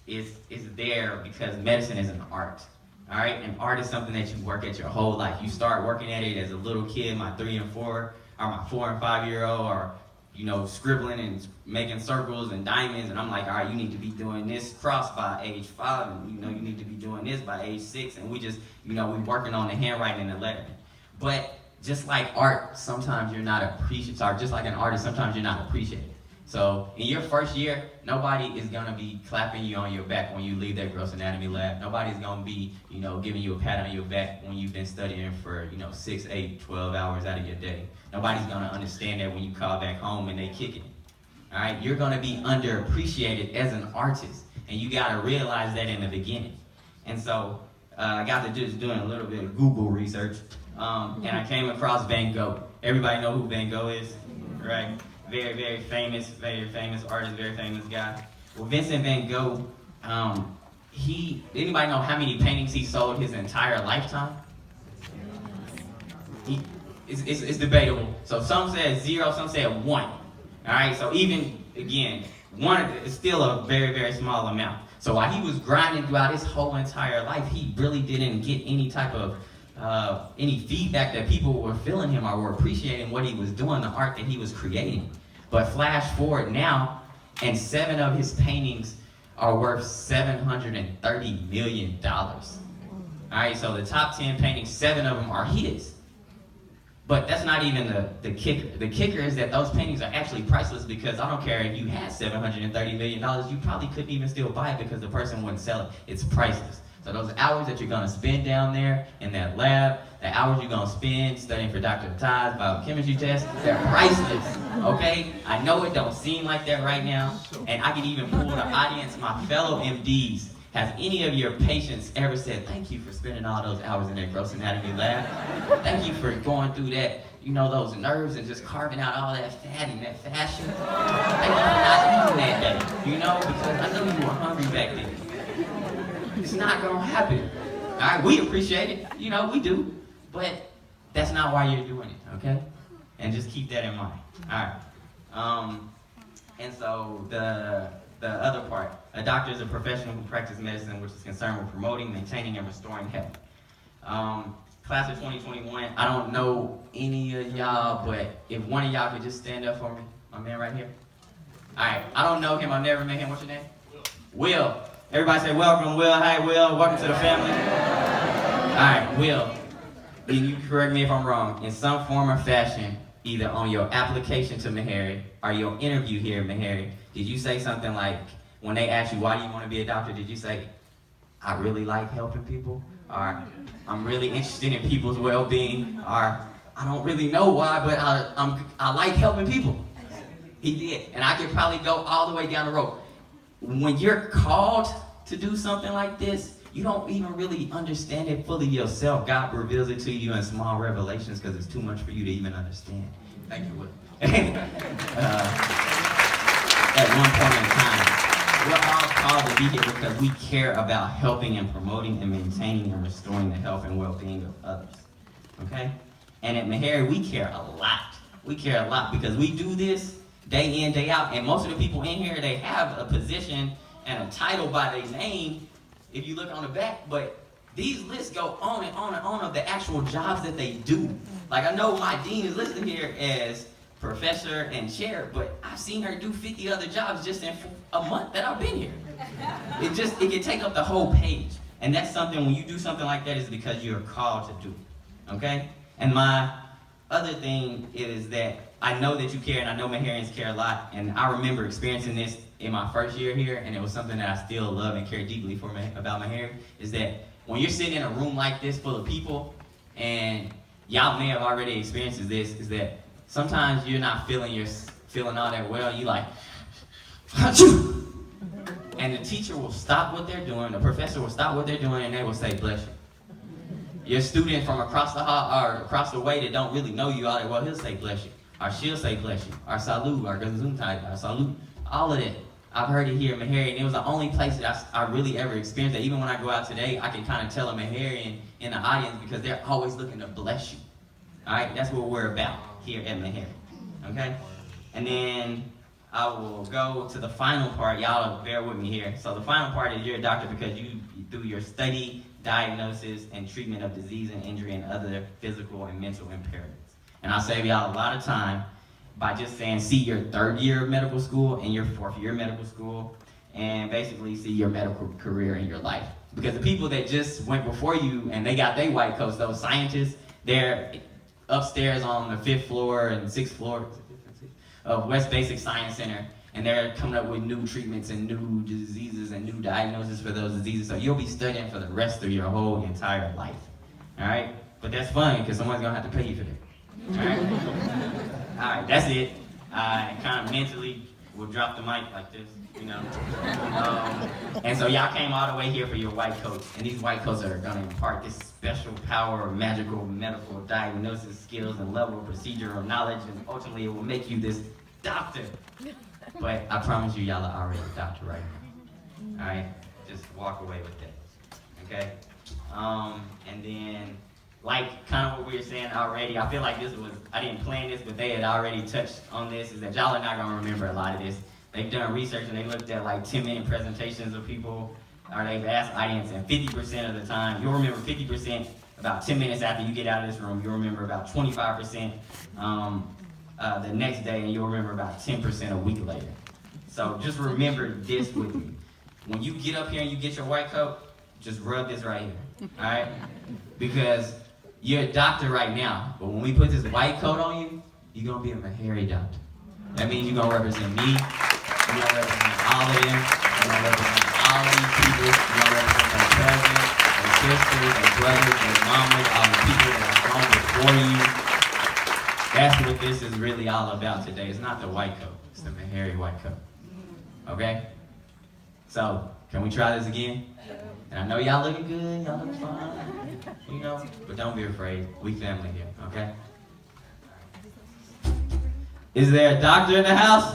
is there because medicine is an art. All right, an art is something that you work at your whole life. You start working at it as a little kid, my 3 and 4, or my 4 and 5 year old, or scribbling and making circles and diamonds, and I'm like, all right, you need to be doing this cross by age 5, and you need to be doing this by age 6, and we just, we working on the handwriting and the lettering. But just like art, sometimes you're not appreciated, or just like an artist, sometimes you're not appreciated. So in your first year, nobody is gonna be clapping you on your back when you leave that gross anatomy lab. Nobody's gonna be, giving you a pat on your back when you've been studying for, 6, 8, 12 hours out of your day. Nobody's gonna understand that when you call back home and they kick it. All right, you're gonna be underappreciated as an artist, and you gotta realize that in the beginning. And so I got to just doing a little bit of Google research, and I came across Van Gogh. Everybody know who Van Gogh is, right? Very, very famous artist, very famous guy. Well, Vincent Van Gogh, anybody know how many paintings he sold his entire lifetime? It's debatable. So some said 0, some said 1. All right, so even, again, 1 is still a very, very small amount. So while he was grinding throughout his whole entire life, he really didn't get any type of any feedback that people were feeling him or were appreciating what he was doing, the art that he was creating. But flash forward now, and 7 of his paintings are worth $730 million. All right, so the top 10 paintings, 7 of them are his. But that's not even the kicker. The kicker is that those paintings are actually priceless, because I don't care if you had $730 million, you probably couldn't even still buy it because the person wouldn't sell it. It's priceless. So those hours that you're gonna spend down there in that lab, the hours you're gonna spend studying for Dr. Todd's biochemistry test, they're priceless, okay? I know it don't seem like that right now, and I can even pull the audience, my fellow MDs. Has any of your patients ever said, thank you for spending all those hours in that gross anatomy lab? Thank you for going through that, those nerves and just carving out all that fat and that fascia. Thank you for not eating that day, because I know you were hungry back then. It's not gonna happen. All right, we appreciate it, we do, but that's not why you're doing it, okay? And just keep that in mind. All right. And so the other part, a doctor is a professional who practices medicine which is concerned with promoting, maintaining, and restoring health. Class of 2021, I don't know any of y'all, but if one of y'all could just stand up for me, my man right here. All right, I don't know him, I've never met him. What's your name? Will. Everybody say welcome, Will. Hi, Will. Welcome to the family. All right, Will. And you correct me if I'm wrong. In some form or fashion, either on your application to Meharry or your interview here at Meharry, did you say something like, when they asked you, why do you want to be a doctor, did you say, I really like helping people? Or, I'm really interested in people's well-being? Or, I don't really know why, but I like helping people? He did. And I could probably go all the way down the road. When you're called to do something like this, you don't even really understand it fully yourself. God reveals it to you in small revelations because it's too much for you to even understand. Thank you, Will. At one point in time, we're all called to be here because we care about helping and promoting and maintaining and restoring the health and well-being of others. Okay? And at Meharry, we care a lot. We care a lot because we do this day in, day out, and most of the people in here, they have a position and a title by their name, if you look on the back, but these lists go on and on and on of the actual jobs that they do. Like, I know my dean is listed here as professor and chair, but I've seen her do 50 other jobs just in a month that I've been here. It can take up the whole page, and that's something, when you do something like that, is because you're called to do it, okay? And my other thing is that I know that you care, and I know Meharrians care a lot, and I remember experiencing this in my first year here, and it was something that I still love and care deeply for about Meharry, is that when you're sitting in a room like this full of people, and y'all may have already experienced this, is that sometimes you're not feeling all that well, you like, and the teacher will stop what they're doing, the professor will stop what they're doing, and they will say, bless you. Your student from across the hall or across the way that don't really know you all that well, he'll say bless you. Or she'll say bless you. Or salute, or gesundheit, or salute. All of that. I've heard it here in Meharry, and it was the only place that I really ever experienced that. Even when I go out today, I can kind of tell a Meharrian in the audience because they're always looking to bless you. All right? That's what we're about here at Meharry. Okay? And then I will go to the final part. Y'all bear with me here. So the final part is you're a doctor because you do your study, diagnosis, and treatment of disease and injury and other physical and mental impairments. And I'll save y'all a lot of time by just saying see your 3rd year of medical school and your 4th year of medical school, and basically see your medical career in your life. Because the people that just went before you and they got their white coats, those scientists, they're upstairs on the 5th floor and 6th floor of West Basic Science Center, and they're coming up with new treatments and new diseases and new diagnoses for those diseases. So you'll be studying for the rest of your whole entire life. All right? But that's fun because someone's going to have to pay you for that. All right? All right, that's it. I kind of mentally will drop the mic like this, you know. And so y'all came all the way here for your white coats, and these white coats are going to impart this special power of magical medical diagnosis skills and level of procedural knowledge, and ultimately it will make you this doctor. But I promise you, y'all are already a doctor right now. All right? Just walk away with that, okay? And then, like kind of what we were saying already, I feel like this was, I didn't plan this, but they had already touched on this, is that y'all are not going to remember a lot of this. They've done research and they looked at like 10-minute presentations of people, or they've asked audience, and 50% of the time, you'll remember 50% about 10 minutes after you get out of this room. You'll remember about 25% the next day, and you'll remember about 10% a week later. So just remember this with me. When you get up here and you get your white coat, just rub this right here, all right? Because you're a doctor right now, but when we put this white coat on you, you're going to be a Meharry doctor. That means you're going to represent me, you're going to represent all of them, you're going to represent all of these people, you're going to represent their cousins, their sisters, their brothers, their mamas, all the people that are gone before you. That's what this is really all about today. It's not the white coat, it's the Meharry white coat. Okay? So, can we try this again? And I know y'all looking good, y'all look fine, you know, but don't be afraid. We family here, okay? Is there a doctor in the house?